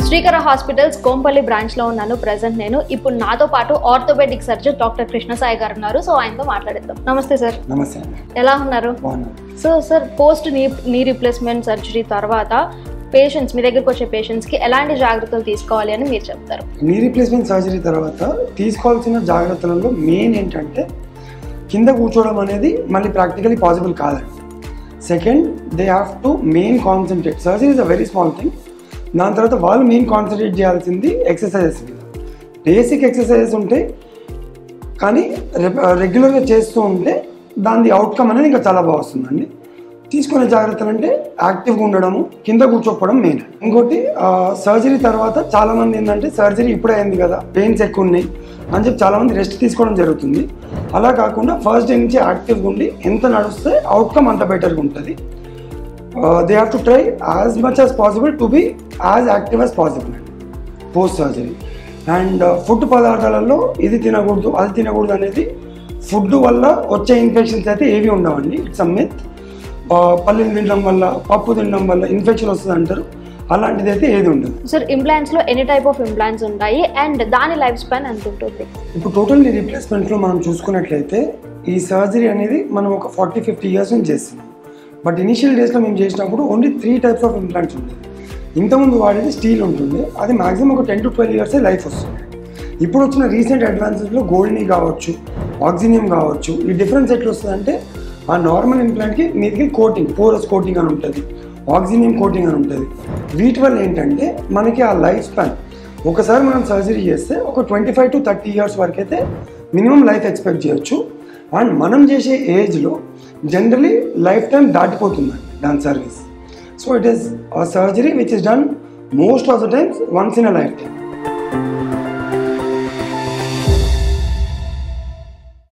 శ్రీకర hospitals Kompally branch లో ఉన్నాను present నేను. ఇప్పుడు నాతో పాటు orthopaedic surgeon doctor Krishna Sai గారు ఉన్నారు. సో ఆయనతో మాట్లాడేద్దాం. నమస్తే సార్. నమస్తే. ఎలా ఉన్నారు? So sir, post knee replacement surgery తర్వాత పేషెంట్స్ మీ దగ్గరకు వచ్చే పేషెంట్స్కి ఎలాంటి జాగ్రత్తలు తీసుకోవాలి అని మీరు చెప్తారు? నీ రీప్లేస్మెంట్ సర్జరీ తర్వాత తీసుకోవాల్సిన జాగ్రత్తలలో మెయిన్ ఏంటంటే కింద కూర్చోవడం అనేది మళ్ళీ ప్రాక్టికలీ పాసిబుల్ కాదండి. Second, they have to main concentrate. Surgery is a very small thing. దాని తర్వాత వాళ్ళు మెయిన్ కాన్సన్ట్రేట్ చేయాల్సింది ఎక్సర్సైజెస్ మీద. బేసిక్ ఎక్సర్సైజెస్ ఉంటే కానీ రెగ్యులర్గా చేస్తూ ఉంటే దాని అవుట్కమ్ అనేది ఇంకా చాలా బాగా వస్తుందండి. తీసుకునే జాగ్రత్తలు అంటే యాక్టివ్గా ఉండడము, కింద కూర్చోకపోవడం మెయిన్. ఇంకోటి, సర్జరీ తర్వాత చాలామంది ఏంటంటే సర్జరీ ఇప్పుడే అయింది కదా, పెయిన్స్ ఎక్కువ ఉన్నాయి అని చెప్పి చాలామంది రెస్ట్ తీసుకోవడం జరుగుతుంది. అలా కాకుండా ఫస్ట్ డే నుంచి యాక్టివ్గా ఉండి ఎంత నడిస్తే అవుట్కమ్ అంత బెటర్గా ఉంటుంది. They have to try as much as possible to be as active as possible అండి పోస్ట్ సర్జరీ. అండ్ ఫుడ్ పదార్థాలలో ఇది తినకూడదు అది తినకూడదు అనేది ఫుడ్ వల్ల వచ్చే ఇన్ఫెక్షన్స్ అయితే ఏవి ఉండవండి. It's a myth. పల్లీలు తినడం వల్ల, పప్పు తినడం వల్ల ఇన్ఫెక్షన్ వస్తుంది అంటారు. అలాంటిది అయితే ఏది ఉండదు. సార్, ఇంప్లాంట్స్ లో ఎనీ టైప్ ఆఫ్ ఇంప్లాంట్స్ ఉంటాయి అండ్ దాని లైఫ్ స్పాన్ ఎంత ఉంటుంది? ఇప్పుడు టోటల్ నీ రీప్లేస్మెంట్లో మనం చూసుకున్నట్లయితే ఈ సర్జరీ అనేది మనం ఒక 40-50 ఇయర్స్ నుంచి చేస్తున్నాం. బట్ ఇనిషియల్ డేస్లో మేము చేసినప్పుడు ఓన్లీ 3 టైప్స్ ఆఫ్ ఇంప్లాంట్స్ ఉండేది. ఇంతకుముందు వాడేది స్టీల్ ఉంటుంది, అది మాక్సిమం ఒక 10 to 12 ఇయర్సే లైఫ్ వస్తుంది. ఇప్పుడు వచ్చిన రీసెంట్ అడ్వాన్సెస్లో గోల్డ్ని కావచ్చు, ఆక్సినియం కావచ్చు. ఈ డిఫరెన్స్ ఎట్లా వస్తుందంటే ఆ నార్మల్ ఇంప్లాంట్కి మీదికి కోటింగ్, పోరస్ కోటింగ్ అని ఉంటుంది, ఆక్సినియం కోటింగ్ అని ఉంటుంది. వీటి వల్ల ఏంటంటే మనకి ఆ లైఫ్ స్పాన్, ఒకసారి మనం సర్జరీ చేస్తే ఒక 25 to 30 ఇయర్స్ వరకు అయితే మినిమం లైఫ్ ఎక్స్పెక్ట్ చేయొచ్చు. అండ్ మనం చేసే ఏజ్లో జనరలీ లైఫ్ టైం దాటిపోతుందండి దాని service. So it is a surgery which is done most of the times once in a life time.